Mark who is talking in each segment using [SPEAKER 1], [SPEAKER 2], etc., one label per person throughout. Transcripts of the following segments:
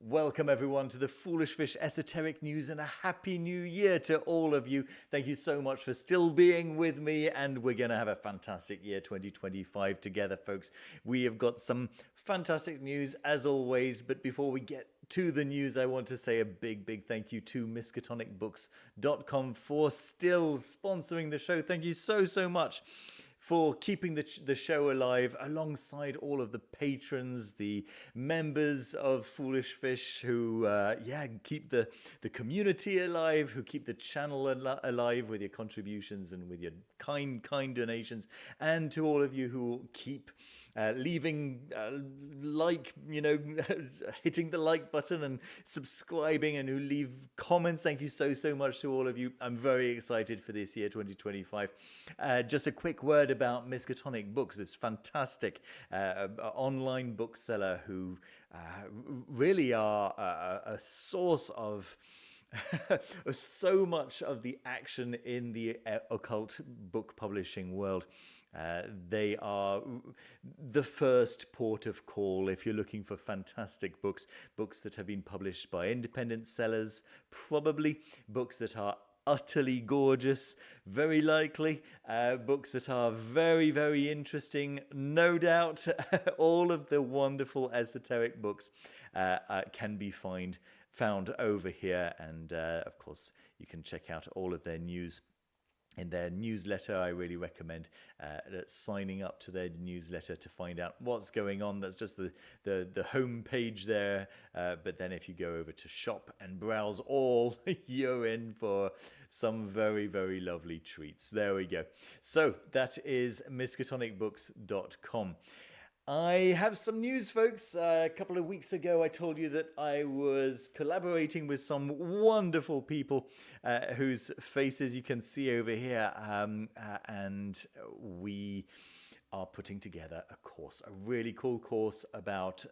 [SPEAKER 1] Welcome everyone to the Foolish Fish Esoteric News, and a happy new year to all of you. Thank you so much for still being with me, and we're going to have a fantastic year 2025 together, folks. We have got some fantastic news as always, but before we get to the news, I want to say a big thank you to miskatonicbooks.com for still sponsoring the show. Thank you so much for keeping the show alive alongside all of the patrons, the members of Foolish Fish who keep the community alive, who keep the channel alive with your contributions and with your kind donations, and to all of you who keep leaving hitting the like button and subscribing, and who leave comments. Thank you so much to all of you. I'm very excited for this year 2025. Just a quick word about Miskatonic Books, this fantastic online bookseller who really are a source of so much of the action in the occult book publishing world. They are the first port of call if you're looking for fantastic books that have been published by independent sellers, probably books that are utterly gorgeous, very likely, books that are very interesting, no doubt. All of the wonderful esoteric books can be found over here, and of course you can check out all of their news in their newsletter. I really recommend signing up to their newsletter to find out what's going on. That's just the home page there. But then if you go over to shop and browse all, you're in for some very lovely treats. There we go. So that is miskatonicbooks.com. I have some news, folks. A couple of weeks ago, I told you that I was collaborating with some wonderful people whose faces you can see over here. And we are putting together a course, a really cool course about...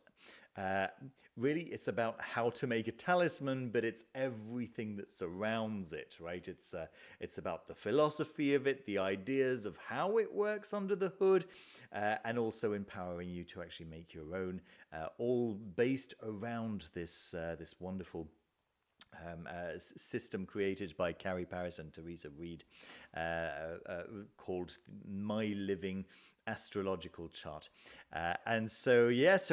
[SPEAKER 1] really, it's about how to make a talisman, but it's everything that surrounds it, right? It's about the philosophy of it, the ideas of how it works under the hood, and also empowering you to actually make your own, all based around this wonderful system created by Carrie Paris and Teresa Reed, called My Living Astrological Chart. And so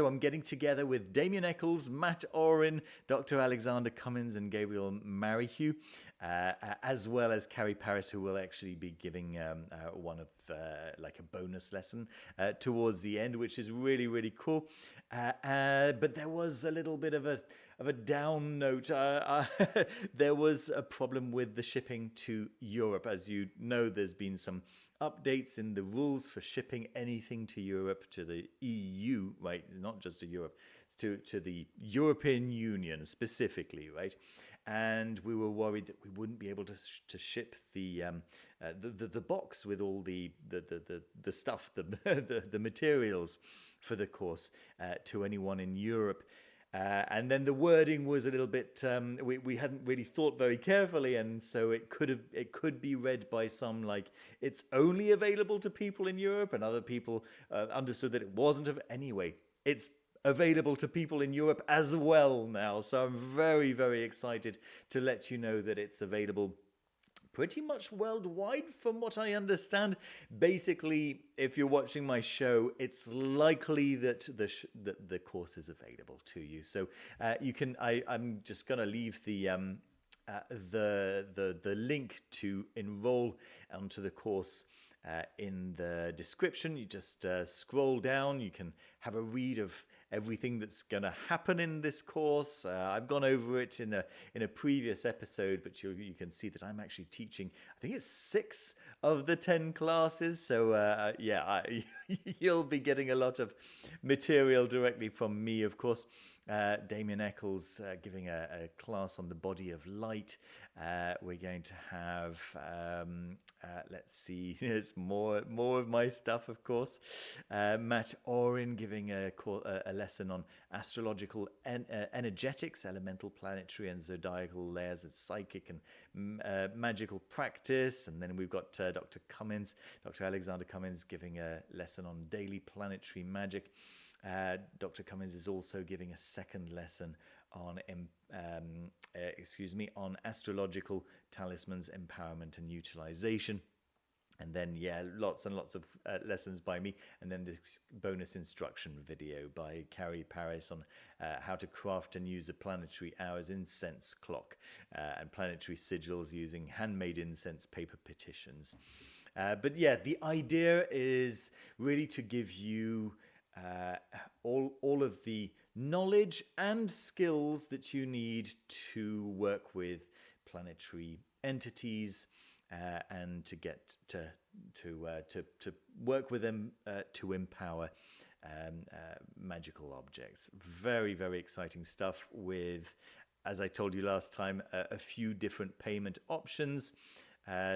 [SPEAKER 1] I'm getting together with Damien Eccles, Matt Oren, Dr. Alexander Cummins, and Gabriel Marihugh, as well as Carrie Paris, who will actually be giving one of like a bonus lesson towards the end, which is really cool. But there was a little bit of a down note. There was a problem with the shipping to Europe. As you know, there's been some updates in the rules for shipping anything to Europe, to the EU, right? Not just to Europe, to the European Union specifically, right? And we were worried that we wouldn't be able to ship the box with all the stuff, the materials for the course to anyone in Europe. And then the wording was a little bit, we hadn't really thought very carefully, and so it could be read by some like it's only available to people in Europe, and other people understood that it wasn't. Anyway, it's available to people in Europe as well now, so I'm very excited to let you know that it's available pretty much worldwide, from what I understand. Basically, if you're watching my show, it's likely that the course is available to you. So you can. I'm just going to leave the link to enroll onto the course in the description. You just scroll down. You can have a read of everything that's going to happen in this course. I've gone over it in a previous episode, but you can see that I'm actually teaching, I think it's 6 of the 10 classes. So you'll be getting a lot of material directly from me, of course. Damien Eccles giving a class on the body of light. We're going to have, let's see, there's more of my stuff, of course. Matt Oren giving a lesson on astrological energetics, elemental, planetary, and zodiacal layers of psychic and magical practice. And then we've got Dr. Alexander Cummins, giving a lesson on daily planetary magic. Dr. Cummins is also giving a second lesson on astrological talismans, empowerment, and utilization. And then, yeah, lots and lots of lessons by me. And then this bonus instruction video by Carrie Paris on how to craft and use a planetary hours incense clock and planetary sigils using handmade incense paper petitions. But yeah, the idea is really to give you all of the knowledge and skills that you need to work with planetary entities, and to get to work with them to empower magical objects. Very, very exciting stuff with, as I told you last time, a few different payment options.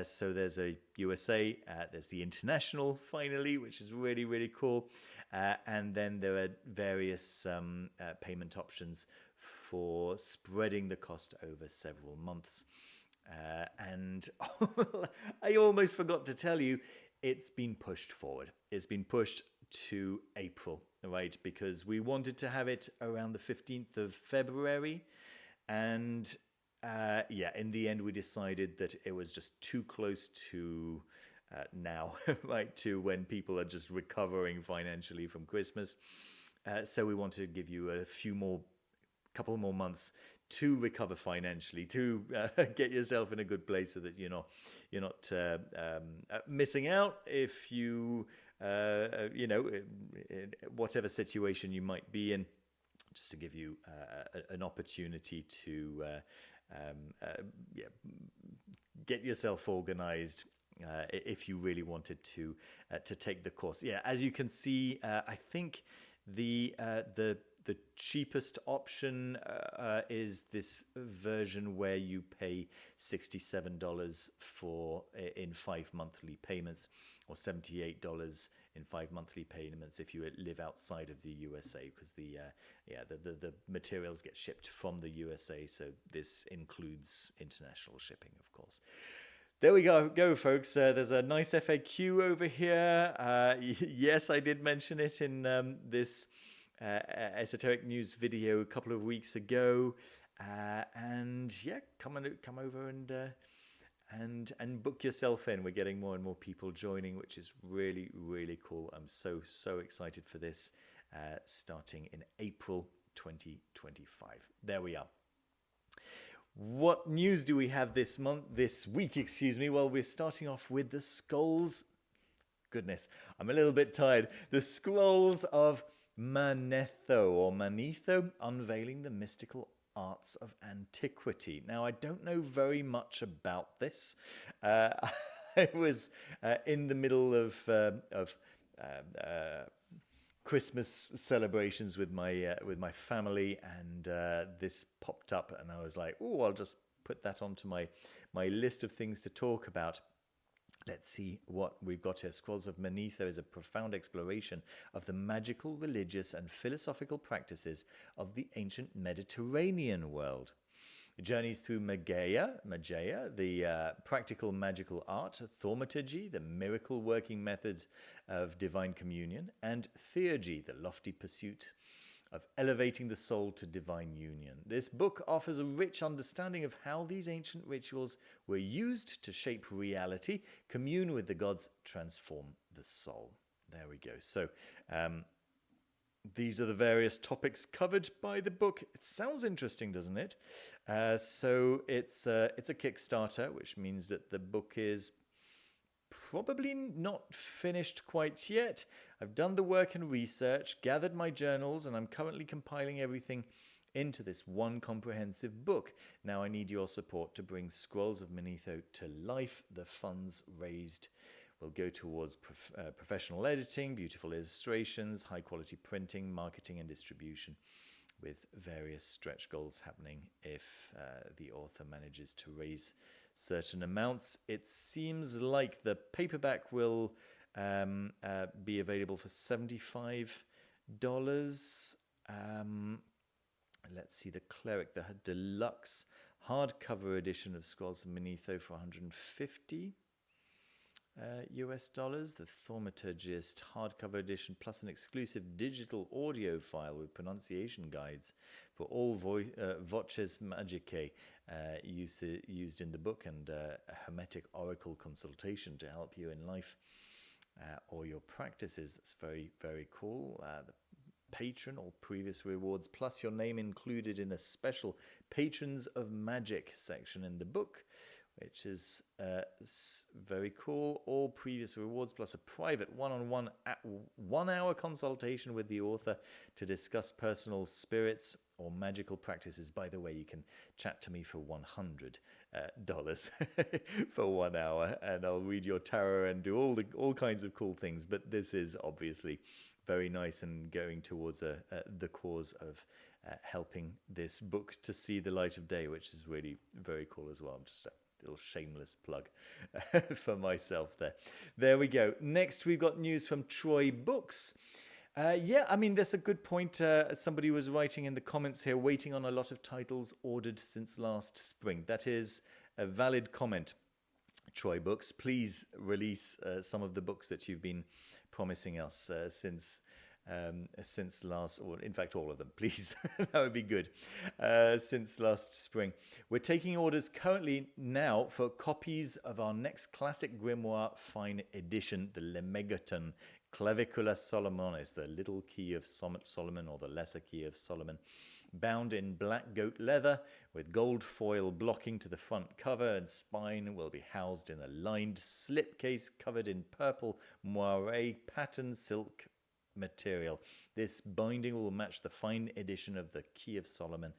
[SPEAKER 1] So there's a USA, there's the international finally, which is really, really cool. And then there are various payment options for spreading the cost over several months. And I almost forgot to tell you, it's been pushed forward. It's been pushed to April, right? Because we wanted to have it around the 15th of February. And in the end, we decided that it was just too close to now, right? To when people are just recovering financially from Christmas. So we want to give you couple more months to recover financially, to get yourself in a good place so that you're not missing out if you in whatever situation you might be in, just to give you an opportunity to get yourself organized if you really wanted to take the course. Yeah, as you can see, I think the cheapest option is this version where you pay $67 in 5 monthly payments, or $78 in 5 monthly payments if you live outside of the USA, because the materials get shipped from the USA, so this includes international shipping, of course. There we go, folks. There's a nice FAQ over here. Yes, I did mention it in this Esoteric News video a couple of weeks ago, and yeah, come over and book yourself in. We're getting more and more people joining, which is really, really cool. I'm so excited for this, starting in April 2025. There we are. What news do we have this week? Well, we're starting off with the scrolls. Goodness, I'm a little bit tired. The scrolls of Manetho, unveiling the mystical arts of antiquity. Now, I don't know very much about this. I was in the middle of Christmas celebrations with my family, and this popped up, and I was like, "Oh, I'll just put that onto my list of things to talk about." Let's see what we've got here. Scrolls of Manetho is a profound exploration of the magical, religious, and philosophical practices of the ancient Mediterranean world. It journeys through Magi, the practical magical art, thaumaturgy, the miracle-working methods of divine communion, and theurgy, the lofty pursuit of elevating the soul to divine union. This book offers a rich understanding of how these ancient rituals were used to shape reality, commune with the gods, transform the soul. There we go. So these are the various topics covered by the book. It sounds interesting, doesn't it? So it's a Kickstarter, which means that the book is probably not finished quite yet. I've done the work and research, gathered my journals, and I'm currently compiling everything into this one comprehensive book. Now I need your support to bring Scrolls of Manetho to life. The funds raised will go towards professional editing, beautiful illustrations, high-quality printing, marketing, and distribution, with various stretch goals happening if the author manages to raise certain amounts. It seems like the paperback will be available for $75. Let's see, the Cleric, the deluxe hardcover edition of Scrolls of Manetho for $150. US dollars. The Thaumaturgist hardcover edition plus an exclusive digital audio file with pronunciation guides for all voces magicae used in the book, and a Hermetic Oracle consultation to help you in life or your practices. That's very, very cool. The patron, all previous rewards, plus your name included in a special Patrons of Magic section in the book, which is very cool. All previous rewards, plus a private one-on-one 1-hour consultation with the author to discuss personal spirits or magical practices. By the way, you can chat to me for $100 for 1 hour, and I'll read your tarot and do all kinds of cool things. But this is obviously very nice and going towards the cause of helping this book to see the light of day, which is really very cool as well. Just a little shameless plug for myself there. There we go. Next, we've got news from Troy Books. Yeah, I mean, that's a good point. Somebody was writing in the comments here, waiting on a lot of titles ordered since last spring. That is a valid comment. Troy Books, please release some of the books that you've been promising us since last, or in fact all of them, please. That would be good. Since last spring. We're taking orders currently now for copies of our next classic grimoire fine edition, the Lemegeton Clavicula Salomonis, the little key of Solomon, or the lesser key of Solomon, bound in black goat leather with gold foil blocking to the front cover, and spine will be housed in a lined slipcase covered in purple moire pattern silk material. This binding will match the fine edition of the Key of Solomon,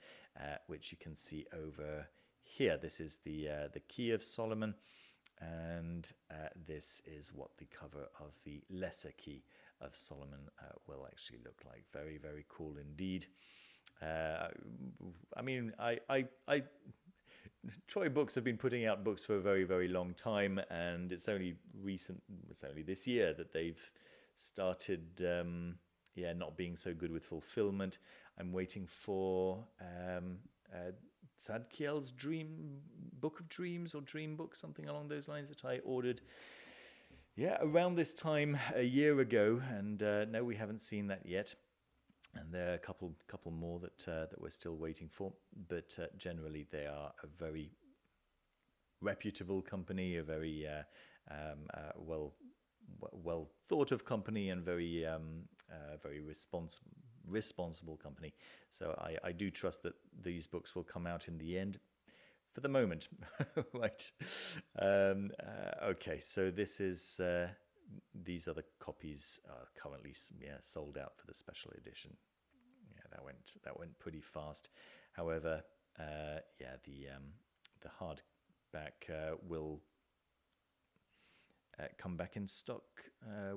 [SPEAKER 1] which you can see over here. This is the Key of Solomon, and this is what the cover of the lesser Key of Solomon will actually look like. Very, very cool indeed. I mean, Troy Books have been putting out books for a very, very long time, and it's only this year that they've started not being so good with fulfillment. I'm waiting for Tzadkiel's Book of Dreams, or Dream Book, something along those lines, that I ordered around this time a year ago, and no, we haven't seen that yet. And there are a couple more that we're still waiting for, but generally they are a very reputable company, a very well thought of company, and very responsible company. So I do trust that these books will come out in the end. For the moment, right? Okay, so this is. These other copies are currently sold out for the special edition. Yeah, that went pretty fast. However, the hardback will come back in stock.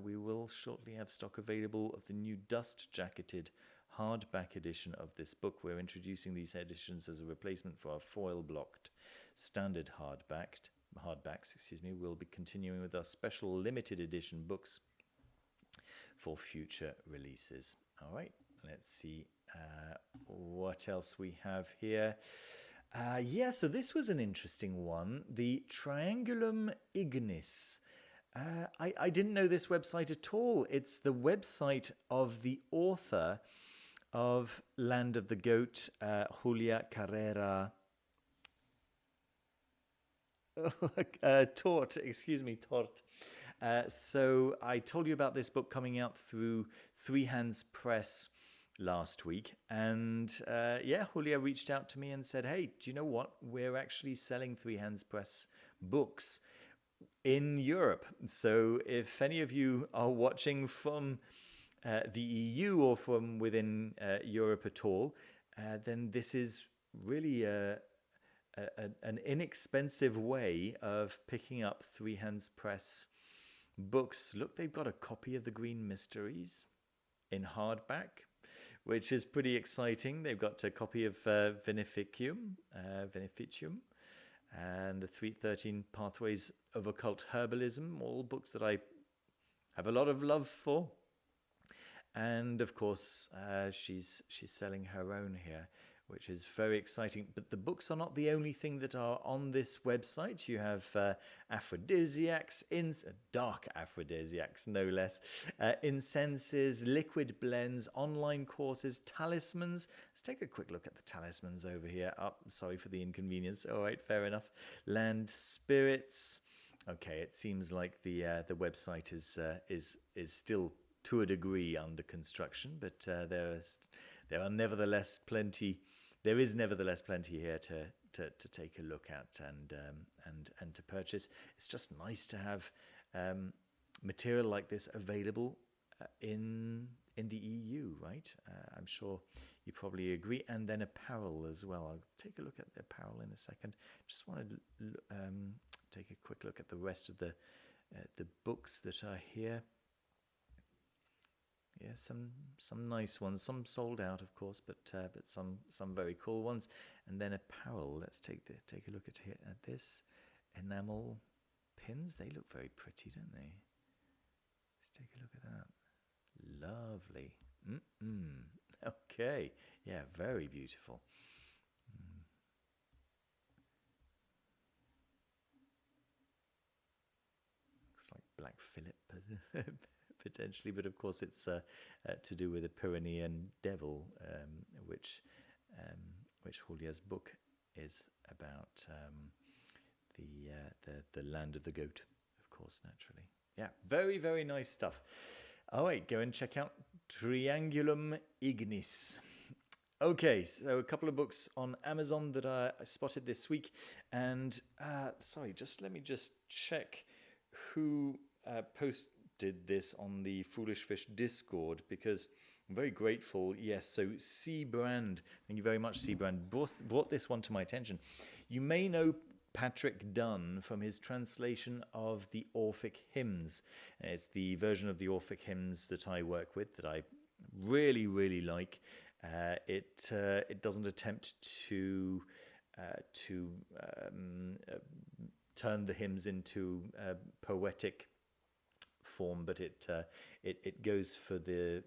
[SPEAKER 1] We will shortly have stock available of the new dust-jacketed hardback edition of this book. We're introducing these editions as a replacement for our foil-blocked standard hardbacks. We'll be continuing with our special limited edition books for future releases. All right, let's see what else we have here. So this was an interesting one. The Triangulum Ignis. I didn't know this website at all. It's the website of the author of Land of the Goat, Julia Carrera Tort. So I told you about this book coming out through Three Hands Press last week, and Julia reached out to me and said, hey, do you know what? We're actually selling Three Hands Press books in Europe. So if any of you are watching from the EU or from within Europe at all, then this is really an inexpensive way of picking up Three Hands Press books. Look, they've got a copy of The Green Mysteries in hardback, which is pretty exciting. They've got a copy of Veneficium, and the 13 Pathways of Occult Herbalism, all books that I have a lot of love for. And of course, she's selling her own here, which is very exciting. But the books are not the only thing that are on this website. You have aphrodisiacs, dark aphrodisiacs, no less, incenses, liquid blends, online courses, talismans. Let's take a quick look at the talismans over here. Oh, sorry for the inconvenience. All right, fair enough. Land spirits. Okay, it seems like the website is still to a degree under construction, but there are nevertheless plenty. There is nevertheless plenty here to take a look at and to purchase. It's just nice to have material like this available in the EU, right? I'm sure you probably agree. And then apparel as well. I'll take a look at the apparel in a second. Just want to take a quick look at the rest of the books that are here. Yeah, some nice ones. Some sold out, of course, but some very cool ones. And then apparel. Let's take a look at this enamel pins. They look very pretty, don't they? Let's take a look at that. Lovely. Okay. Yeah, very beautiful. Looks like Black Phillip, potentially, but of course it's to do with the Pyrenean devil, which Julia's book is about, the land of the goat, of course, naturally. Yeah, very, very nice stuff. All right, go and check out Triangulum Ignis. Okay, so a couple of books on Amazon that I spotted this week. And, let me just check who posted this on the Foolish Fish Discord, because I'm very grateful. Yes, so CBrand, thank you very much, CBrand, brought this one to my attention. You may know Patrick Dunn from his translation of the Orphic hymns. It's the version of the Orphic hymns that I work with that I really, really like. It doesn't attempt to turn the hymns into poetic form, but it goes for the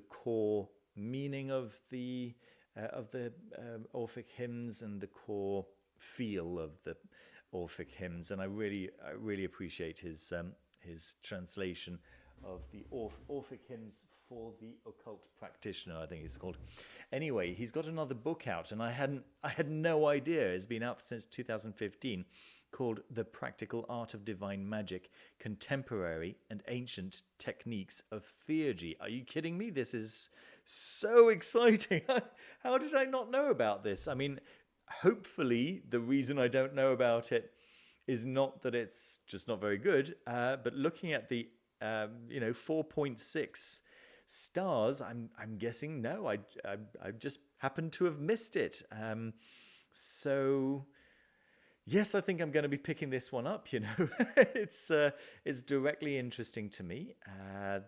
[SPEAKER 1] core meaning of the Orphic hymns and the core feel of the Orphic hymns, and I really appreciate his translation of the Orphic hymns for the occult practitioner, I think it's called. Anyway, he's got another book out, and I had no idea. It's been out since 2015, called The Practical Art of Divine Magic: Contemporary and Ancient Techniques of Theurgy. Are you kidding me? This is so exciting. How did I not know about this? I mean, hopefully the reason I don't know about it is not that it's just not very good, but looking at the 4.6 stars, I'm guessing no, I just happened to have missed it. So yes, I think I'm going to be picking this one up. It's directly interesting to me.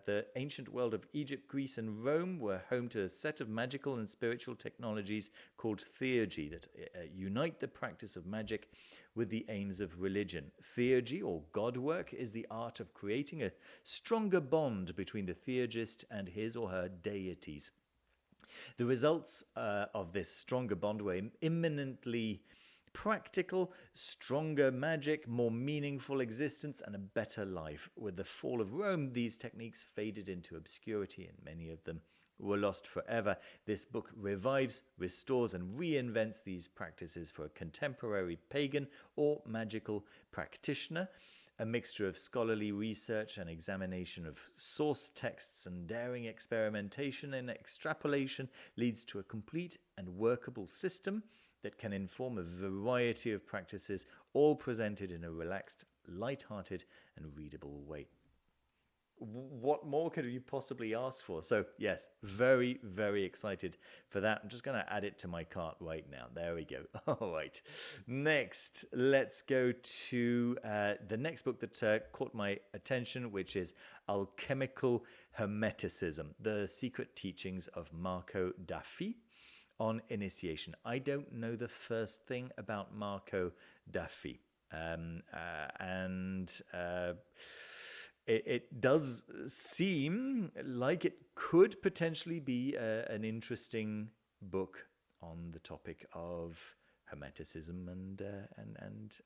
[SPEAKER 1] The ancient world of Egypt, Greece, and Rome were home to a set of magical and spiritual technologies called theurgy that unite the practice of magic with the aims of religion. Theurgy, or God work, is the art of creating a stronger bond between the theurgist and his or her deities. The results of this stronger bond were imminently practical, stronger magic, more meaningful existence, and a better life. With the fall of Rome, these techniques faded into obscurity, and many of them were lost forever. This book revives, restores, and reinvents these practices for a contemporary pagan or magical practitioner. A mixture of scholarly research and examination of source texts and daring experimentation and extrapolation leads to a complete and workable system that can inform a variety of practices, all presented in a relaxed, light-hearted, and readable way. What more could you possibly ask for? So, yes, very, very excited for that. I'm just going to add it to my cart right now. There we go. All right. Next, let's go to the next book that caught my attention, which is Alchemical Hermeticism, The Secret Teachings of Marco da Fie on Initiation. I don't know the first thing about Marco da Fie. It does seem like it could potentially be an interesting book on the topic of Hermeticism and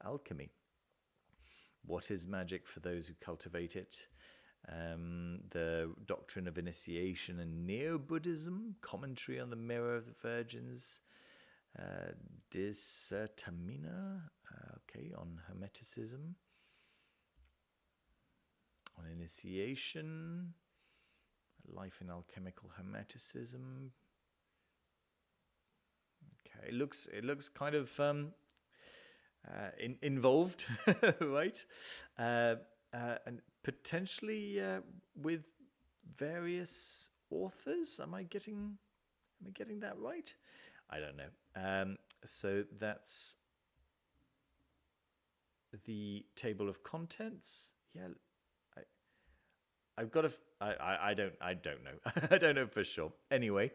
[SPEAKER 1] alchemy. What is magic for those who cultivate it? The doctrine of initiation and Neo-Buddhism, commentary on the Mirror of the Virgins, Dissertamina, on Hermeticism, on initiation, life in alchemical hermeticism. Okay, it looks kind of involved, right? And potentially with various authors. Am I getting that right? I don't know. So that's the table of contents. Yeah, I've got a. I don't know. I don't know for sure. Anyway,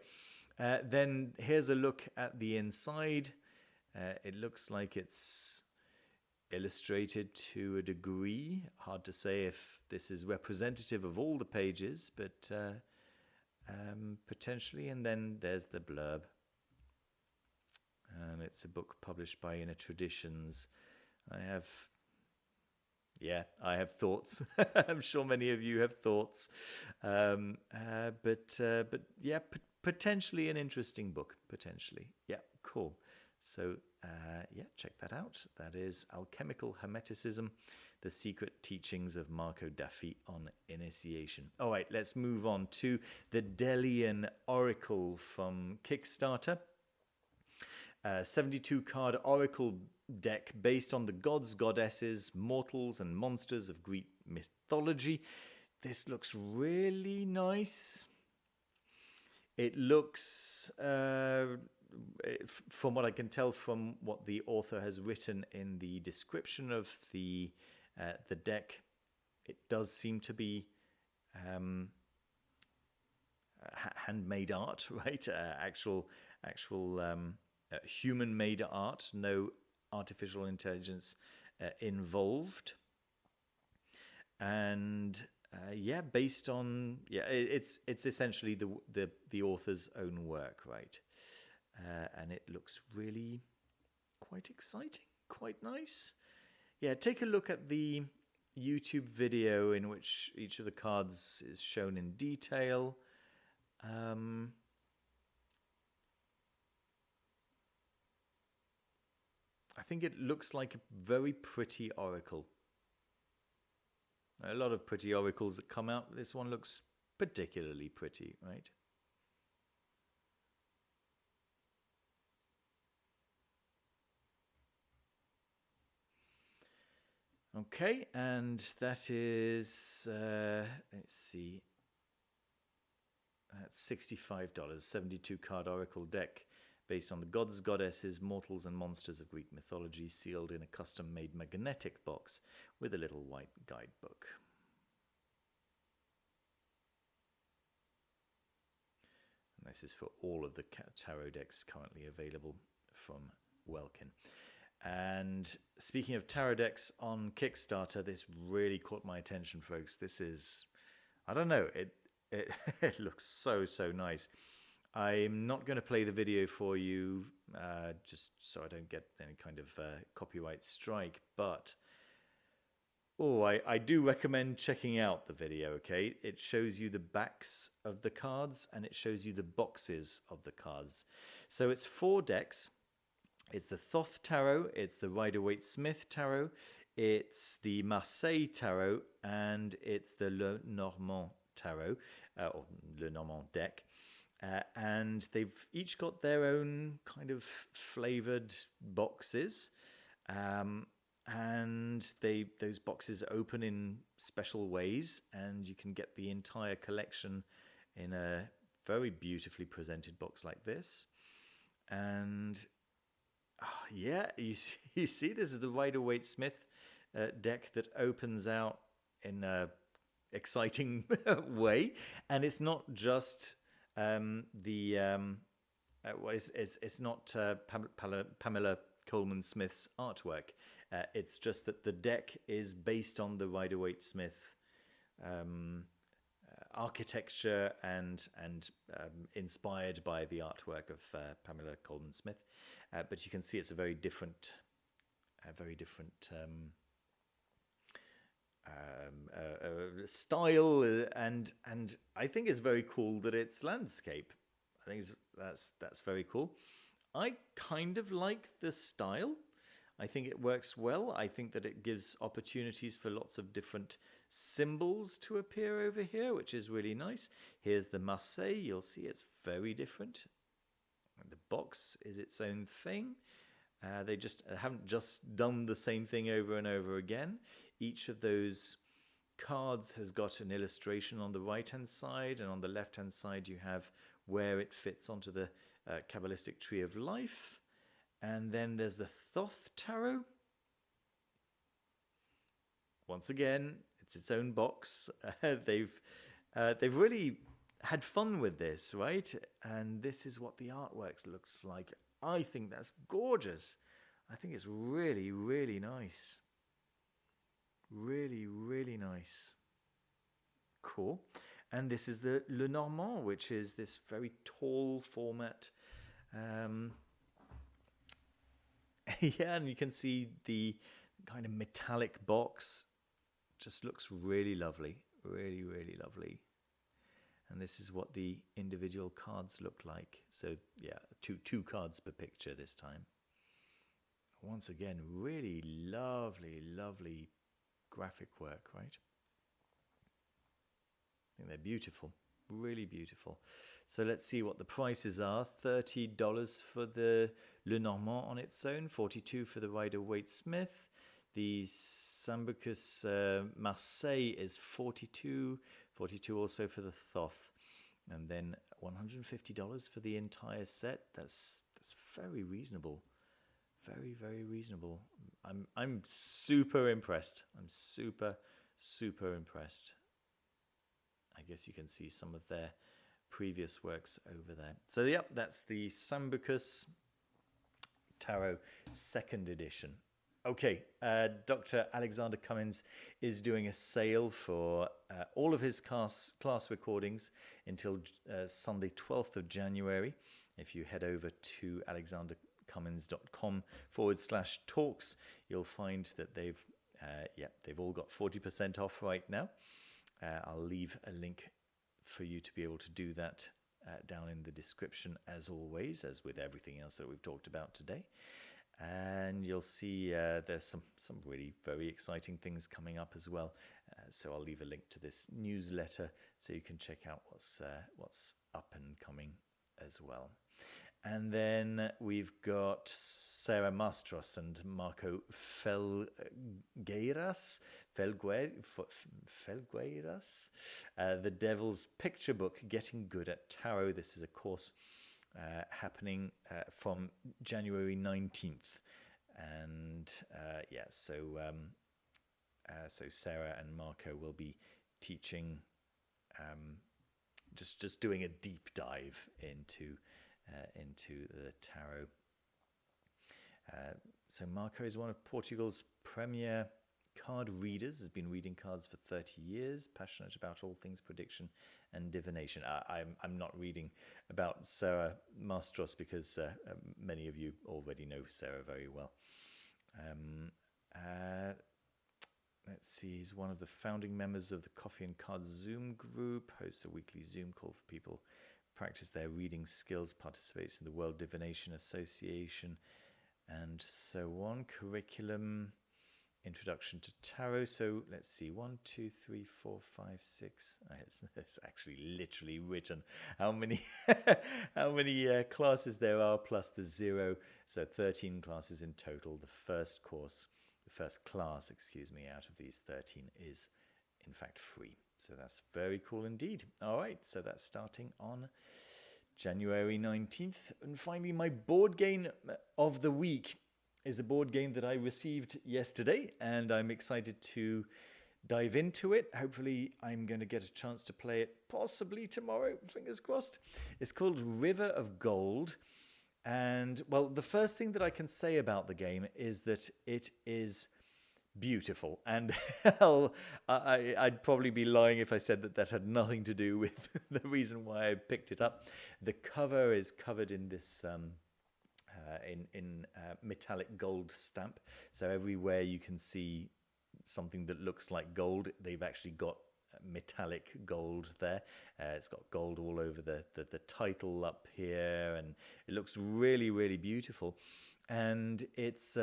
[SPEAKER 1] then here's a look at the inside. It looks like it's illustrated to a degree. Hard to say if this is representative of all the pages, but potentially. And then there's the blurb. And it's a book published by Inner Traditions. I have thoughts. I'm sure many of you have thoughts. But yeah, potentially an interesting book. Potentially. Yeah, cool. So check that out. That is Alchemical Hermeticism, The Secret Teachings of Marco Daffi on Initiation. All right, let's move on to the Delian Oracle from Kickstarter. 72-card Oracle deck based on the gods, goddesses, mortals, and monsters of Greek mythology. This looks really nice. It looks, from what I can tell from what the author has written in the description of the deck, it does seem to be handmade art, right? Actual human-made art, no artificial intelligence involved, and based on it's essentially the author's own work, right? And it looks really quite exciting, quite nice. Yeah, take a look at the YouTube video in which each of the cards is shown in detail. I think it looks like a very pretty oracle. A lot of pretty oracles that come out. This one looks particularly pretty, right? Okay, and that is, let's see, that's $65, 72-card oracle deck based on the gods, goddesses, mortals, and monsters of Greek mythology, sealed in a custom-made magnetic box with a little white guidebook. And this is for all of the tarot decks currently available from Welkin. And speaking of tarot decks on Kickstarter, this really caught my attention, folks. This is, I don't know, it looks so nice. I'm not going to play the video for you, just so I don't get any kind of copyright strike, but I do recommend checking out the video, okay? It shows you the backs of the cards, and it shows you the boxes of the cards. So it's 4 decks. It's the Thoth Tarot, it's the Rider-Waite-Smith Tarot, it's the Marseille Tarot, and it's the Le Normand Tarot, or Le Normand deck. And they've each got their own kind of flavored boxes, and those boxes open in special ways, and you can get the entire collection in a very beautifully presented box like this. And you see, this is the Rider-Waite-Smith deck that opens out in a exciting way, and it's not just it's not Pamela Coleman Smith's artwork. It's just that the deck is based on the Rider-Waite-Smith architecture and inspired by the artwork of Pamela Colman Smith. But you can see it's a very different style, and I think it's very cool that it's landscape. I think that's very cool. I kind of like the style. I think it works well. I think that it gives opportunities for lots of different symbols to appear over here, which is really nice. Here's the Marseille. You'll see it's very different. And the box is its own thing. They just haven't just done the same thing over and over again. Each of those cards has got an illustration on the right-hand side, and on the left-hand side you have where it fits onto the Kabbalistic Tree of Life. And then there's the Thoth Tarot. Once again, it's its own box. They've really had fun with this, right? And this is what the artwork looks like. I think that's gorgeous. I think it's really, really nice. Really, really nice. Cool. And this is the Le Normand, which is this very tall format. Yeah, and you can see the kind of metallic box. Just looks really lovely. Really, really lovely. And this is what the individual cards look like. So, yeah, two cards per picture this time. Once again, really lovely, lovely graphic work, right? I think they're beautiful. Really beautiful. So let's see what the prices are. $30 for the Le Normand on its own, $42 for the Rider-Waite-Smith. The Sambucus Marseille is $42 also for the Thoth. And then $150 for the entire set. That's very reasonable. Very, very reasonable. I'm super impressed. I'm super, super impressed. I guess you can see some of their previous works over there. So, yep, that's the Sambucus Tarot 2nd edition. Okay, Dr. Alexander Cummins is doing a sale for all of his class recordings until Sunday, 12th of January. If you head over to alexandercummins.com/talks, you'll find that they've all got 40% off right now. I'll leave a link for you to be able to do that down in the description, as always, as with everything else that we've talked about today. And you'll see there's some really very exciting things coming up as well. So I'll leave a link to this newsletter so you can check out what's up and coming as well. And then we've got Sarah Mastros and Marco Felgueiras, The Devil's Picture Book, Getting Good at Tarot. This is a course happening from January 19th. And so Sarah and Marco will be teaching, just doing a deep dive into the tarot. So Marco is one of Portugal's premier card readers, has been reading cards for 30 years, passionate about all things prediction and divination. I'm not reading about Sarah Mastros because many of you already know Sarah very well. Let's see, he's one of the founding members of the Coffee and Cards Zoom group, hosts a weekly Zoom call for people practice their reading skills, participates in the World Divination Association, and so on. Curriculum, Introduction to Tarot. So let's see, 1, 2, 3, 4, 5, 6. It's actually literally written how many classes there are plus the 0. So 13 classes in total. The first class, out of these 13 is in fact free. So that's very cool indeed. All right, so that's starting on January 19th. And finally, my board game of the week is a board game that I received yesterday, and I'm excited to dive into it. Hopefully, I'm going to get a chance to play it possibly tomorrow, fingers crossed. It's called River of Gold. And, well, the first thing that I can say about the game is that it is beautiful. And I'd probably be lying if I said that that had nothing to do with the reason why I picked it up. The cover is covered in this metallic gold stamp. So everywhere you can see something that looks like gold, they've actually got metallic gold there. It's got gold all over the title up here, and it looks really, really beautiful. And it's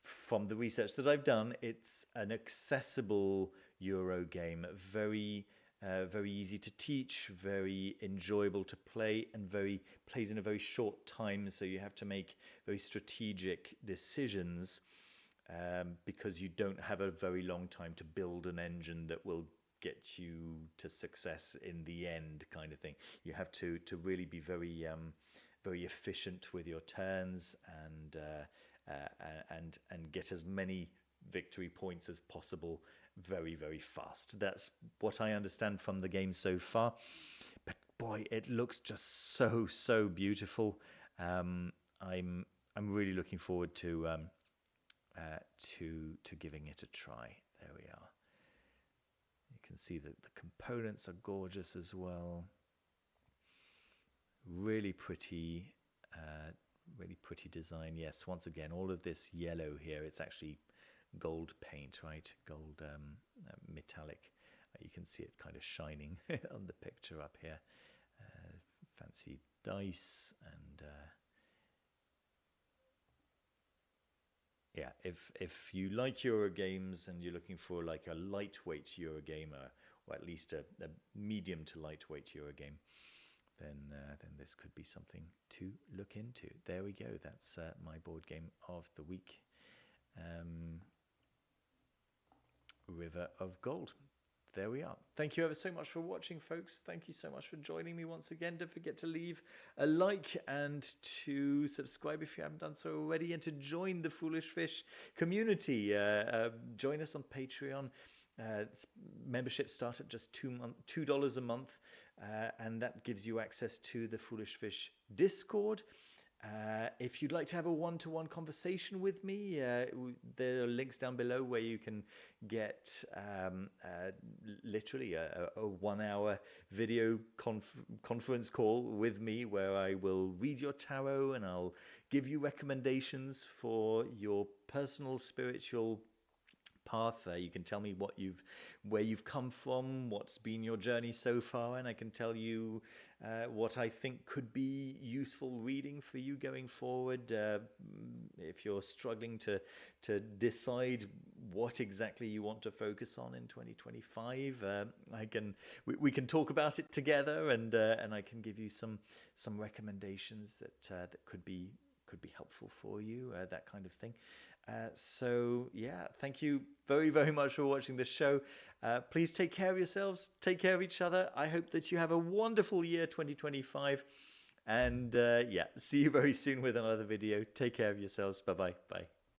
[SPEAKER 1] from the research that I've done, it's an accessible Euro game, very easy to teach, very enjoyable to play, and plays in a very short time. So you have to make very strategic decisions because you don't have a very long time to build an engine that will get you to success in the end, kind of thing. You have to really be very efficient with your turns and get as many victory points as possible very, very fast. That's what I understand from the game so far. But boy, it looks just so beautiful. I'm really looking forward to giving it a try. There we are. You can see that the components are gorgeous as well. Really pretty design. Yes, once again, all of this yellow here, it's actually gold paint, right? Gold metallic. You can see it kind of shining on the picture up here. Fancy dice and yeah, if you like Euro games and you're looking for like a lightweight Euro game, or at least a medium to lightweight Euro game, then this could be something to look into. There we go. That's my board game of the week, River of Gold. There we are. Thank you ever so much for watching, folks. Thank you so much for joining me once again. Don't forget to leave a like and to subscribe if you haven't done so already, and to join the Foolish Fish community. Join us on Patreon. Memberships start at just $2 a month, and that gives you access to the Foolish Fish Discord. If you'd like to have a one-to-one conversation with me, there are links down below where you can get literally a 1 hour video conference call with me, where I will read your tarot and I'll give you recommendations for your personal spiritual path. You can tell me where you've come from, what's been your journey so far, and I can tell you what I think could be useful reading for you going forward. If you're struggling to decide what exactly you want to focus on in 2025, we can talk about it together, and I can give you some recommendations that could be helpful for you, that kind of thing. So yeah, thank you very, very much for watching this show. Please take care of yourselves, take care of each other. I hope that you have a wonderful year 2025, and yeah, see you very soon with another video. Take care of yourselves. Bye.